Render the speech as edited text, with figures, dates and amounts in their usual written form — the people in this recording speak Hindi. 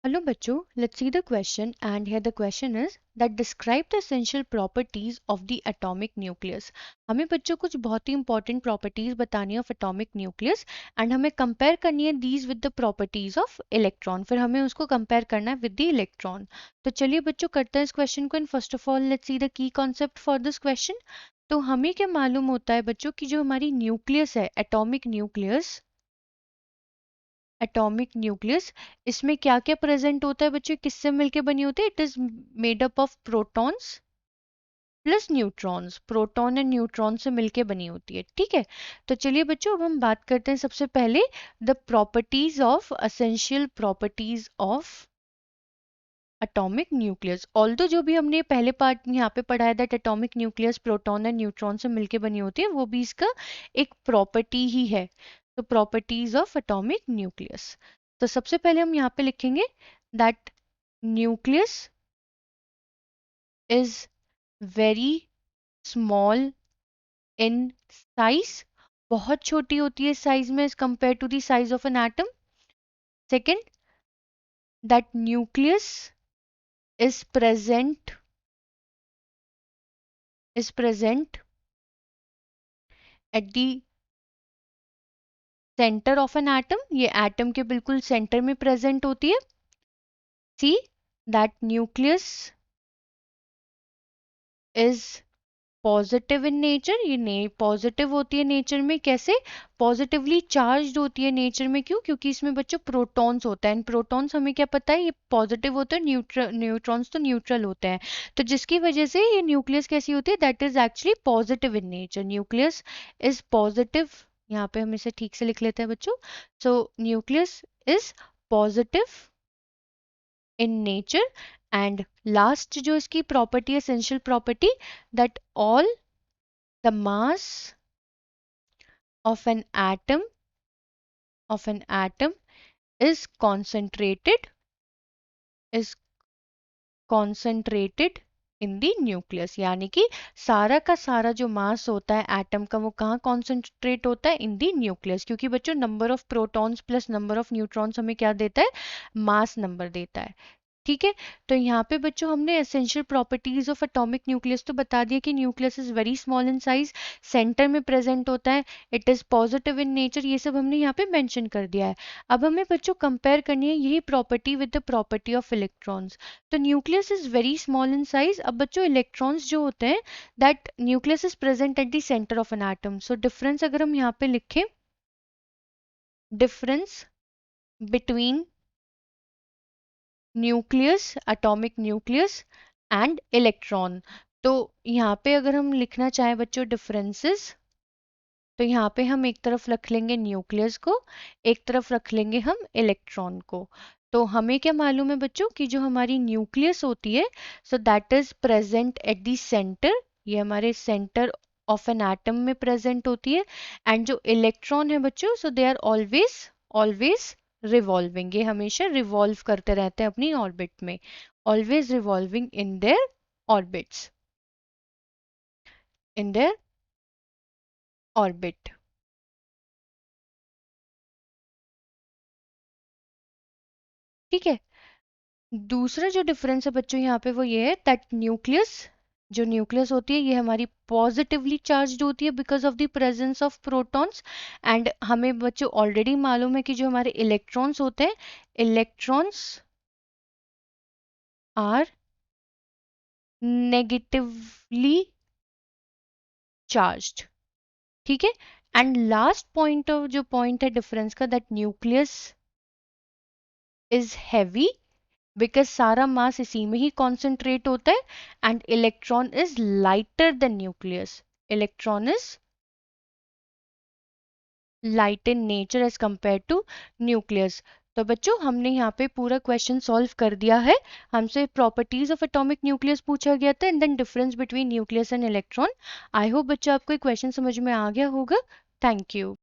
Hello बच्चों, let's see the question and here the question is that describe the essential properties of the atomic nucleus. हमें बच्चों कुछ बहुत ही important properties बतानी है of atomic nucleus and हमें compare करनी है these with the properties of electron. फिर हमें उसको compare करना है with the electron. तो चलिए बच्चों करते हैं इस question को and first of all let's see the key concept for this question. तो हमें क्या मालूम होता है बच्चों कि जो हमारी न्यूक्लियस है एटॉमिक न्यूक्लियस इसमें क्या क्या प्रेजेंट होता है बच्चों किससे मिलके बनी होती है it is made up of protons plus neutrons proton and neutron से मिलके बनी होती है ठीक है। तो चलिए बच्चों अब हम बात करते हैं सबसे पहले the properties of essential properties of atomic nucleus. Although जो भी हमने पहले पार्ट में यहाँ पे पढ़ा है that atomic nucleus proton and neutron से मिलके बनी होती है वो भी इसका एक प्रॉपर्टी ही है। तो प्रॉपर्टीज ऑफ एटॉमिक न्यूक्लियस, तो सबसे पहले हम यहाँ पे लिखेंगे that nucleus is very small in size, बहुत छोटी होती है साइज में as compare to the size of an atom. Second, that nucleus is present at the center of an atom, ये एटम के बिल्कुल सेंटर में प्रेजेंट होती है। See that nucleus is positive in nature, ये पॉजिटिव होती है नेचर में, कैसे पॉजिटिवली चार्ज्ड होती है नेचर में, क्यों क्योंकि इसमें बच्चों प्रोटॉन्स होता है एंड प्रोटॉन्स हमें क्या पता है ये पॉजिटिव होते हैं, न्यूट्रॉन्स तो न्यूट्रल होते हैं। तो जिसकी वजह से ये न्यूक्लियस कैसी होती है that is actually positive in nature, nucleus is positive, यहाँ पे हम इसे ठीक से लिख लेते हैं बच्चों। सो nucleus is positive in nature and last जो इसकी प्रॉपर्टी है essential property that all the mass of an atom is concentrated in the nucleus, यानी कि सारा का सारा जो मास होता है एटम का वो कहाँ कॉन्सेंट्रेट होता है इन दी न्यूक्लियस, क्योंकि बच्चों number of protons plus number of neutrons हमें क्या देता है मास नंबर देता है। ठीक है, तो यहाँ पे बच्चों हमने essential properties of atomic nucleus तो बता दिया कि nucleus is very small in size, centre में प्रेजेंट होता है, it is positive in nature, ये सब हमने यहाँ पे मेंशन कर दिया है। अब हमें बच्चों कंपेयर करनी है यही property with the property of electrons. तो nucleus is very small in size, अब बच्चों इलेक्ट्रॉन्स जो होते हैं that nucleus is present at the centre of an atom. So difference अगर हम यहाँ पे लिखें, difference between nucleus atomic nucleus and electron, तो यहाँ पे अगर हम लिखना चाहें बच्चों डिफरेंसेस, तो यहाँ पे हम एक तरफ रख लेंगे न्यूक्लियस को, एक तरफ रख लेंगे हम इलेक्ट्रॉन को। तो हमें क्या मालूम है बच्चों कि जो हमारी न्यूक्लियस होती है so that is present at the centre, ये हमारे सेंटर ऑफ एन एटम में प्रेजेंट होती है एंड जो इलेक्ट्रॉन है बच्चों so they are always always revolving, ये हमेशा रिवॉल्व करते रहते हैं अपनी ऑर्बिट में, always revolving in their orbits, in their orbit. ठीक है, दूसरा जो डिफरेंस है बच्चों यहाँ पे वो ये है दैट न्यूक्लियस, जो न्यूक्लियस होती है ये हमारी पॉजिटिवली चार्ज्ड होती है because of the presence of protons and हमें बच्चों ऑलरेडी मालूम है कि जो हमारे इलेक्ट्रॉन्स होते हैं इलेक्ट्रॉन्स आर नेगेटिवली चार्ज्ड। ठीक है, एंड लास्ट पॉइंट जो पॉइंट है डिफरेंस का that nucleus is heavy because सारा मास इसी में ही कॉन्सेंट्रेट होता है and electron is lighter than nucleus, electron is light in nature as compare to nucleus. तो बच्चों हमने यहाँ पे पूरा क्वेश्चन सॉल्व कर दिया है, हमसे प्रॉपर्टीज ऑफ एटॉमिक न्यूक्लियस पूछा गया था and then difference between nucleus and electron. I hope बच्चों आपको क्वेश्चन समझ में आ गया होगा। Thank you.